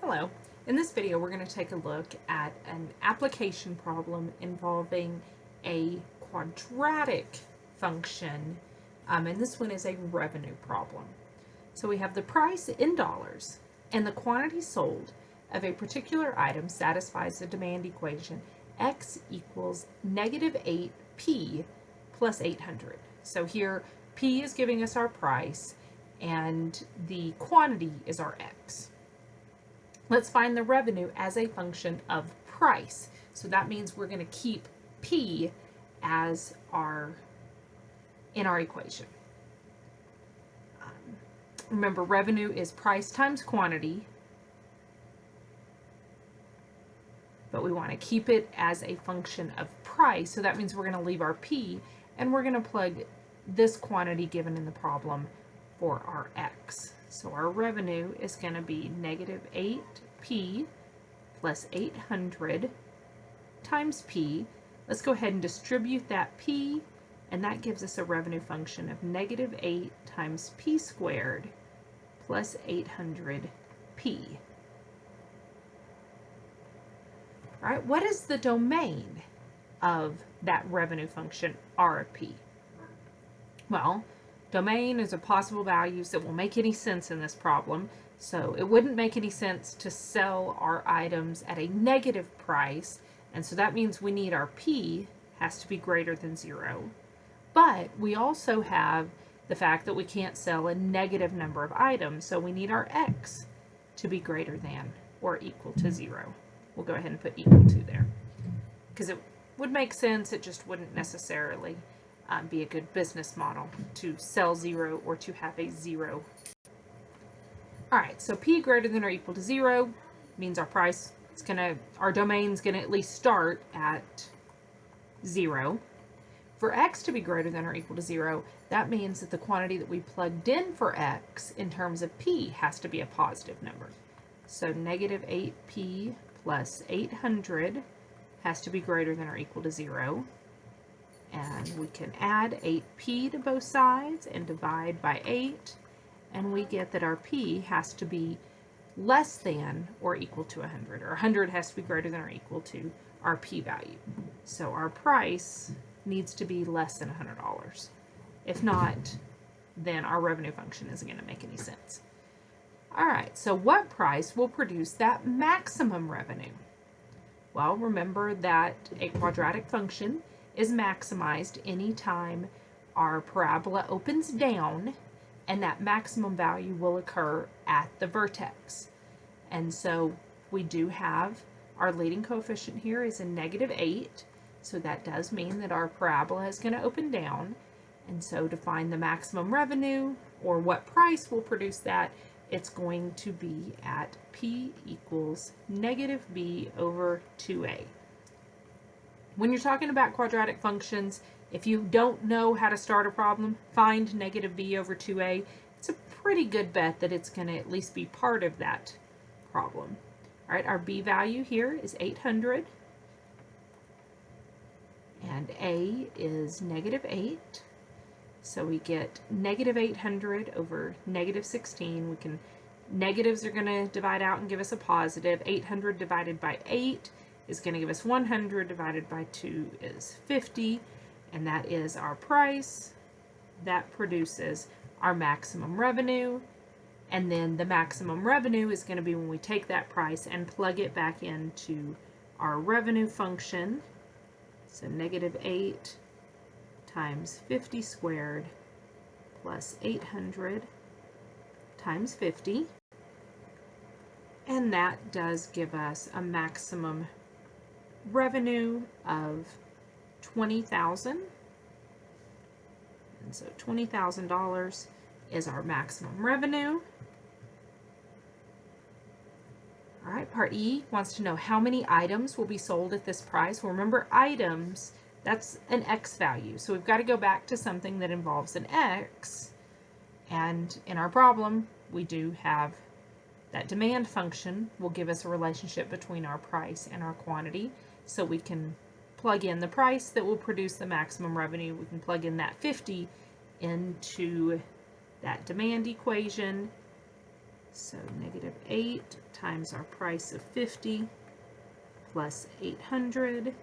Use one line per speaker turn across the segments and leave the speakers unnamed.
Hello. In this video, we're going to take a look at an application problem involving a quadratic function, and this one is a revenue problem. So we have the price in dollars, and the quantity sold of a particular item satisfies the demand equation x equals negative 8p plus 800. So here, p is giving us our price, and the quantity is our x. Let's find the revenue as a function of price. So that means we're going to keep p as in our equation. Remember, revenue is price times quantity, but we want to keep it as a function of price. So that means we're going to leave our p, and we're going to plug this quantity given in the problem for our x. So our revenue is going to be negative 8p plus 800 times p. Let's go ahead and distribute that p, and that gives us a revenue function of negative 8 times p squared plus 800p. All right, what is the domain of that revenue function r of p? Well, domain is a possible values that will make any sense in this problem. So it wouldn't make any sense to sell our items at a negative price, and so that means we need our p has to be greater than 0. But we also have the fact that we can't sell a negative number of items, so we need our x to be greater than or equal to 0. We'll go ahead and put equal to there, because it would make sense. It just wouldn't necessarily be a good business model to sell 0 or to have a 0. All right, so p greater than or equal to 0 means our price is our domain's gonna at least start at 0. For x to be greater than or equal to 0, that means that the quantity that we plugged in for x in terms of p has to be a positive number. So negative 8p plus 800 has to be greater than or equal to 0. And we can add 8p to both sides and divide by 8, and we get that our p has to be less than or equal to 100, or 100 has to be greater than or equal to our p value. So our price needs to be less than $100. If not, then our revenue function isn't going to make any sense. All right, so what price will produce that maximum revenue? Well, remember that a quadratic function is maximized anytime our parabola opens down, and that maximum value will occur at the vertex. And so we do have our leading coefficient here is a negative 8, so that does mean that our parabola is going to open down. And so to find the maximum revenue, or what price will produce that, it's going to be at p equals negative b over 2a. When you're talking about quadratic functions, if you don't know how to start a problem, find negative b over 2a. It's a pretty good bet that it's going to at least be part of that problem. All right, our b value here is 800, and a is negative 8. So we get negative 800 over negative 16. Negatives are going to divide out and give us a positive. 800 divided by 8 is going to give us 100, divided by 2 is 50, and that is our price. That produces our maximum revenue, and then the maximum revenue is going to be when we take that price and plug it back into our revenue function. So negative 8 times 50 squared plus 800 times 50, and that does give us a maximum revenue of $20,000, and so $20,000 is our maximum revenue. All right, part E wants to know how many items will be sold at this price. Well, remember, items, that's an x value, so we've got to go back to something that involves an x, and in our problem we do have that demand function will give us a relationship between our price and our quantity. So we can plug in the price that will produce the maximum revenue. We can plug in that 50 into that demand equation. So -8 times our price of 50 plus 800.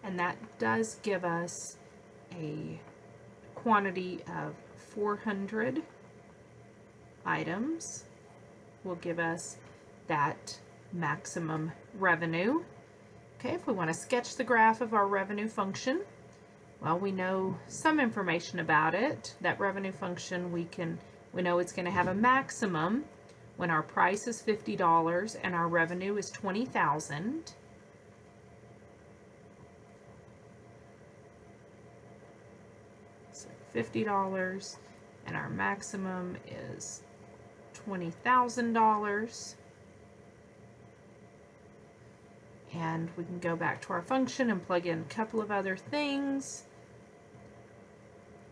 And that does give us a quantity of 400 items. Will give us that maximum revenue. Okay, if we want to sketch the graph of our revenue function, well, we know some information about it. That revenue function, we know it's going to have a maximum when our price is $50 and our revenue is $20,000. So $50 and our maximum is $20,000. And we can go back to our function and plug in a couple of other things.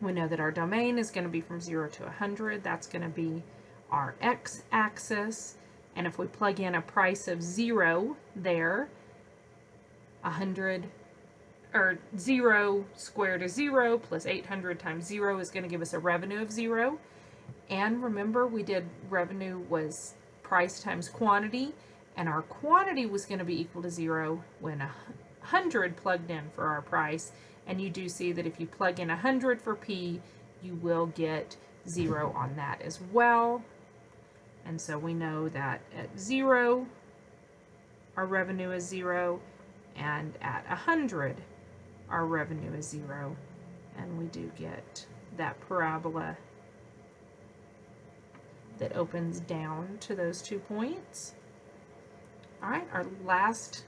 We know that our domain is going to be from 0 to 100. That's going to be our x-axis. And if we plug in a price of 0 there, 100, or 0 squared is 0, plus 800 times 0 is going to give us a revenue of 0. And remember, we did revenue was price times quantity, and our quantity was going to be equal to 0 when 100 plugged in for our price. And you do see that if you plug in 100 for P, you will get 0 on that as well. And so we know that at 0, our revenue is 0, and at 100, our revenue is 0. And we do get that parabola that opens down to those 2 points. All right, our last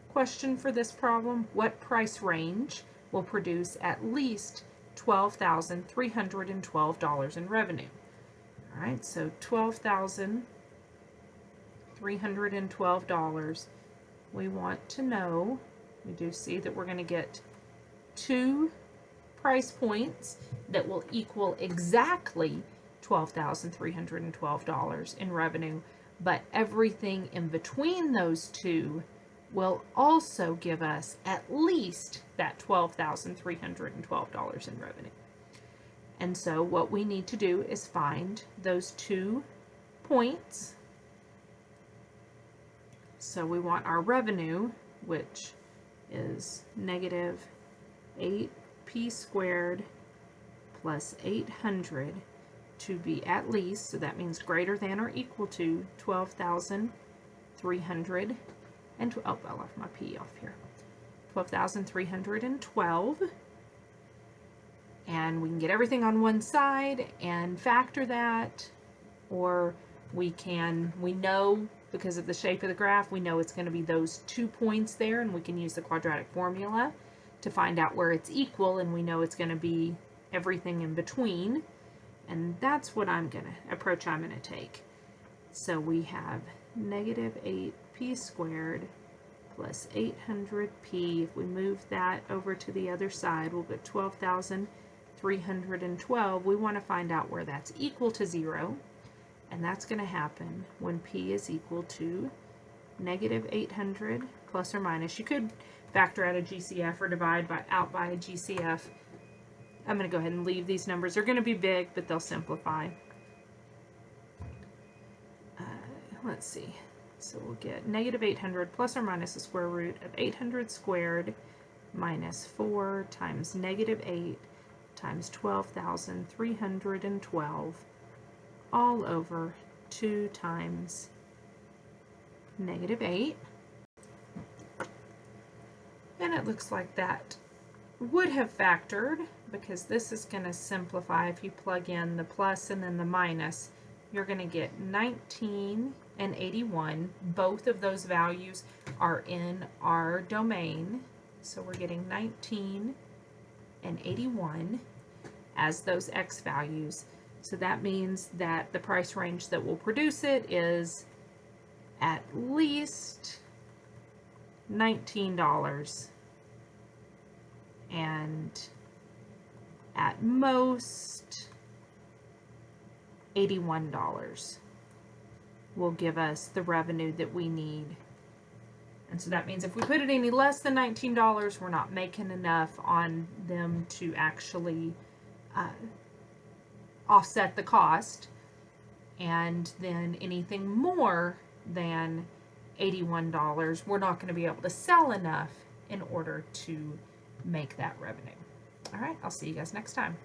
question for this problem: what price range will produce at least $12,312 in revenue? All right, so $12,312. We want to know, we do see that we're going to get 2 price points that will equal exactly $12,312 in revenue, but everything in between those two will also give us at least that $12,312 in revenue. And so what we need to do is find those 2 points. So we want our revenue, which is -8p squared plus 800, to be at least, so that means greater than or equal to 12,300 and I left my p off here. 12,312. And we can get everything on one side and factor that, or we know because of the shape of the graph, we know it's going to be those 2 points there, and we can use the quadratic formula to find out where it's equal, and we know it's going to be everything in between. And that's what approach I'm going to take. So we have -8p squared plus 800p. If we move that over to the other side, we'll get 12,312. We want to find out where that's equal to 0. And that's going to happen when p is equal to -800 plus or minus. You could factor out a GCF or divide out by a GCF. I'm going to go ahead and leave these numbers. They're going to be big, but they'll simplify. Let's see. So we'll get -800 plus or minus the square root of 800 squared minus 4 times -8 times 12,312 all over 2 times -8. And it looks like that would have factored, because this is going to simplify. If you plug in the plus and then the minus, you're going to get 19 and 81. Both of those values are in our domain. So we're getting 19 and 81 as those x values. So that means that the price range that will produce it is at least $19 and at most $81 will give us the revenue that we need. And so that means if we put it any less than $19, we're not making enough on them to actually offset the cost, and then anything more than $81, we're not going to be able to sell enough in order to make that revenue. All right, I'll see you guys next time.